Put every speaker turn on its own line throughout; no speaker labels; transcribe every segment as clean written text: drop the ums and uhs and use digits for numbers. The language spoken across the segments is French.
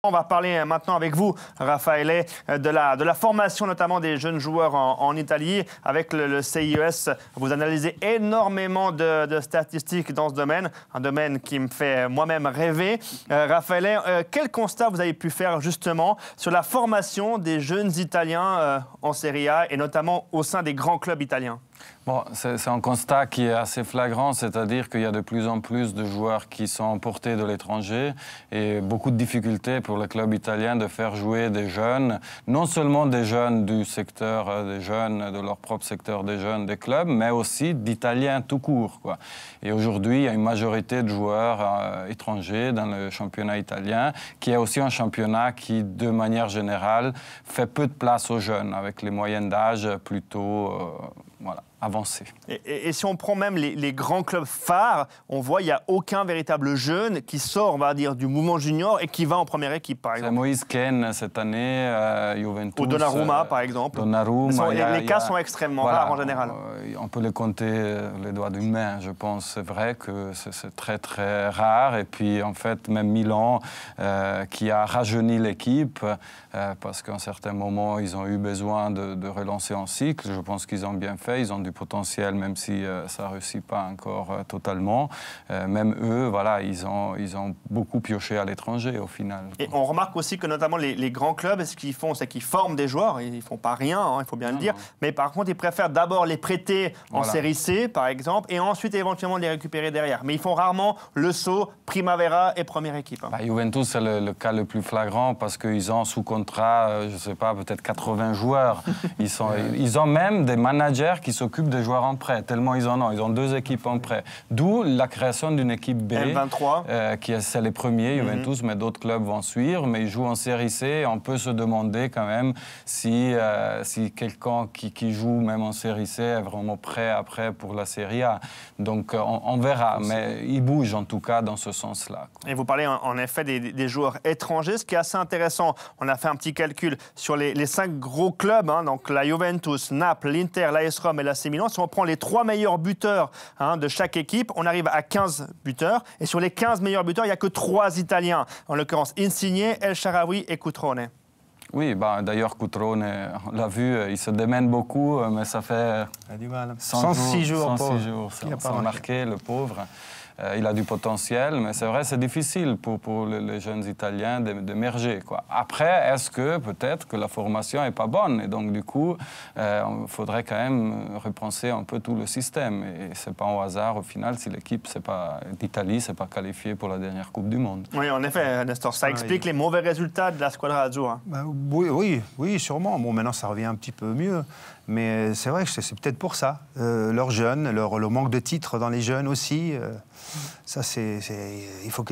On va parler maintenant avec vous, Raffaele, de la formation notamment des jeunes joueurs en Italie. Avec le CIES, vous analysez énormément de statistiques dans ce domaine, un domaine qui me fait moi-même rêver. Raffaele, quel constat vous avez pu faire justement sur la formation des jeunes Italiens en Serie A et notamment au sein des grands clubs italiens?
Bon, c'est un constat qui est assez flagrant, c'est-à-dire qu'il y a de plus en plus de joueurs qui sont importés de l'étranger et beaucoup de difficultés pour le club italien de faire jouer des jeunes, non seulement des jeunes du secteur des jeunes, de leur propre secteur des jeunes des clubs, mais aussi d'Italiens tout court, quoi. Et aujourd'hui, il y a une majorité de joueurs étrangers dans le championnat italien, qui est aussi un championnat qui, de manière générale, fait peu de place aux jeunes, avec les moyennes d'âge plutôt voilà, avancées.
Et si on prend même les grands clubs phares, on voit qu'il n'y a aucun véritable jeune qui sort, on va dire, du mouvement junior et qui va en première équipe, par exemple.
C'est Moïse Kean cette année, Juventus.
Ou Donnarumma, par exemple.
Donnarumma.
Les cas sont extrêmement rares en général.
On peut les compter les doigts d'une main, je pense. C'est vrai que c'est très, très rare. Et puis, en fait, même Milan, qui a rajeuni l'équipe, parce qu'à un certain moment, ils ont eu besoin de relancer en cycle. Je pense qu'ils ont bien fait. Ils ont du potentiel, même si ça ne réussit pas encore totalement. Même eux, voilà, ils ont beaucoup pioché à l'étranger, au final.
Et on remarque aussi que, notamment, les grands clubs, ce qu'ils font, c'est qu'ils forment des joueurs. Ils ne font pas rien, hein, il faut bien le dire. Mais par contre, ils préfèrent d'abord les prêter en série C, par exemple, et ensuite, éventuellement, les récupérer derrière. Mais ils font rarement le saut Primavera et première équipe. Hein.
Juventus, c'est le cas le plus flagrant parce qu'ils ont sous contrat, je ne sais pas, peut-être 80 joueurs. Ils ont même des managers qui s'occupent des joueurs en prêt, tellement ils en ont. Ils ont 2 équipes en prêt. D'où la création d'une équipe B, c'est les premiers, Juventus, mais d'autres clubs vont suivre. Mais ils jouent en série C. On peut se demander quand même si quelqu'un qui joue même en série C est vraiment prêt après pour la série A. Donc on verra, mais ils bougent en tout cas dans ce sens-là.
Et vous parlez en effet des joueurs étrangers, ce qui est assez intéressant. On a fait un petit calcul sur les 5 gros clubs, hein, donc la Juventus, Naples, l'Inter, l'AS Rome et l'AC Milan. Si on prend les 3 meilleurs buteurs de chaque équipe, on arrive à 15 buteurs. Et sur les 15 meilleurs buteurs, il n'y a que 3 Italiens, en l'occurrence Insigne, El Shaarawy et Cutrone.
Oui, d'ailleurs, Cutrone, on l'a vu, il se démène beaucoup, mais ça fait
106 jours
sans marquer, le pauvre. Il a du potentiel, mais c'est vrai, c'est difficile pour les jeunes Italiens d'émerger, quoi. Après, est-ce que peut-être que la formation n'est pas bonne? Et donc, du coup, il faudrait quand même repenser un peu tout le système. Et ce n'est pas un hasard, au final, si l'équipe d'Italie ne s'est pas qualifiée pour la dernière Coupe du Monde.
Oui, en effet, Nestor, ça explique les mauvais résultats de la Squadra Azzurra.
Oui, sûrement. Bon, maintenant, ça revient un petit peu mieux. Mais c'est vrai que c'est peut-être pour ça. Leurs jeunes, le manque de titres dans les jeunes aussi. Ça, il faut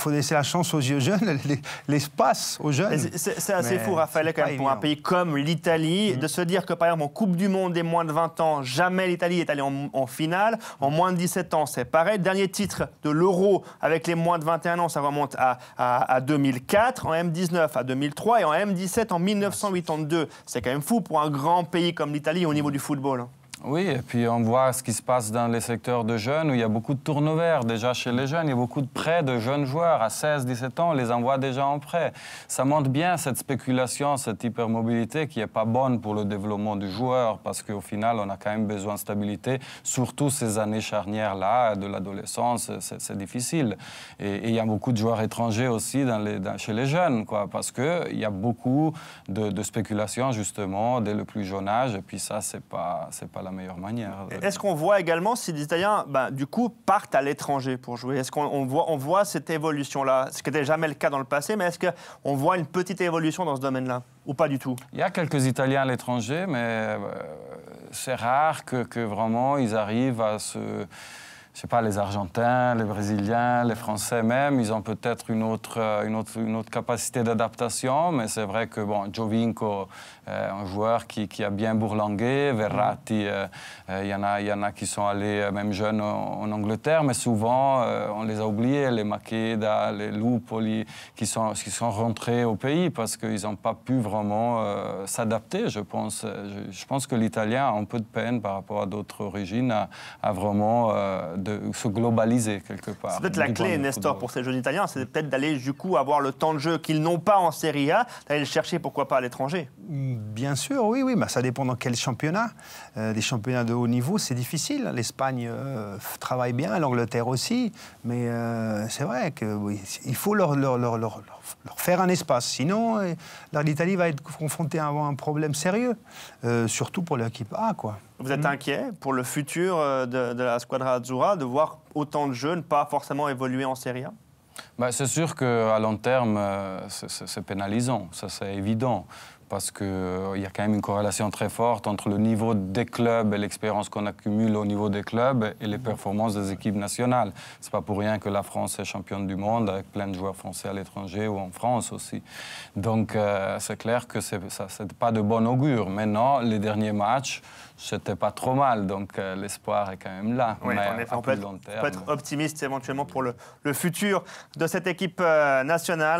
laisser la chance aux jeunes, l'espace aux jeunes.
C'est assez fou, Raffaele, quand même, pour un pays comme l'Italie, de se dire que, par exemple, en Coupe du Monde des moins de 20 ans, jamais l'Italie est allée en finale. En moins de 17 ans, c'est pareil. Dernier titre de l'Euro avec les moins de 21 ans, ça remonte à 2004, en M19 à 2003 et en M17 en 1982. C'est quand même fou pour un grand pays comme l'Italie au niveau du football.
Oui, et puis on voit ce qui se passe dans les secteurs de jeunes où il y a beaucoup de turnover déjà chez les jeunes. Il y a beaucoup de prêts de jeunes joueurs à 16-17 ans, on les envoie déjà en prêt. Ça montre bien cette spéculation, cette hypermobilité qui n'est pas bonne pour le développement du joueur parce qu'au final, on a quand même besoin de stabilité. Surtout ces années charnières-là, de l'adolescence, c'est difficile. Et il y a beaucoup de joueurs étrangers aussi chez les jeunes, quoi, parce qu'il y a beaucoup de spéculation justement dès le plus jeune âge. Et puis ça, c'est pas la meilleure manière.
Est-ce qu'on voit également si les Italiens, du coup, partent à l'étranger pour jouer? Est-ce qu'on voit cette évolution-là? Ce qui n'était jamais le cas dans le passé, mais est-ce qu'on voit une petite évolution dans ce domaine-là? Ou pas du tout?
Il y a quelques Italiens à l'étranger, mais c'est rare que vraiment ils arrivent à se... Je sais pas, les Argentins, les Brésiliens, les Français même, ils ont peut-être une autre capacité d'adaptation, mais c'est vrai que, Giovinco, un joueur qui a bien bourlingué, Verratti, il y en a qui sont allés, même jeunes, en Angleterre, mais souvent, on les a oubliés, les Makeda, les Lupoli, qui sont rentrés au pays parce qu'ils n'ont pas pu vraiment s'adapter, je pense. Je pense que l'Italien a un peu de peine par rapport à d'autres origines à vraiment de se globaliser quelque part.
C'est peut-être la clé, Nestor, pour ces jeunes Italiens, c'est peut-être d'aller du coup avoir le temps de jeu qu'ils n'ont pas en Serie A, d'aller le chercher pourquoi pas à l'étranger.
Bien sûr, oui, mais ça dépend dans quel championnat. Des championnats de haut niveau, c'est difficile. L'Espagne travaille bien, l'Angleterre aussi, mais c'est vrai qu'il faut leur faire un espace. Sinon, l'Italie va être confrontée à un problème sérieux, surtout pour l'équipe A, quoi.
Vous êtes inquiet pour le futur de la Squadra Azzurra, de voir autant de jeunes pas forcément évoluer en Serie A?
Ben, c'est sûr qu'à long terme, c'est pénalisant, ça c'est évident. Parce qu'il y a quand même une corrélation très forte entre le niveau des clubs et l'expérience qu'on accumule au niveau des clubs et les performances des équipes nationales. Ce n'est pas pour rien que la France est championne du monde avec plein de joueurs français à l'étranger ou en France aussi. Donc c'est clair que ce n'est pas de bon augure. Maintenant, les derniers matchs, c'était pas trop mal. Donc l'espoir est quand même là.
Oui,
mais
en effet, on peut être optimiste éventuellement pour le futur de cette équipe nationale.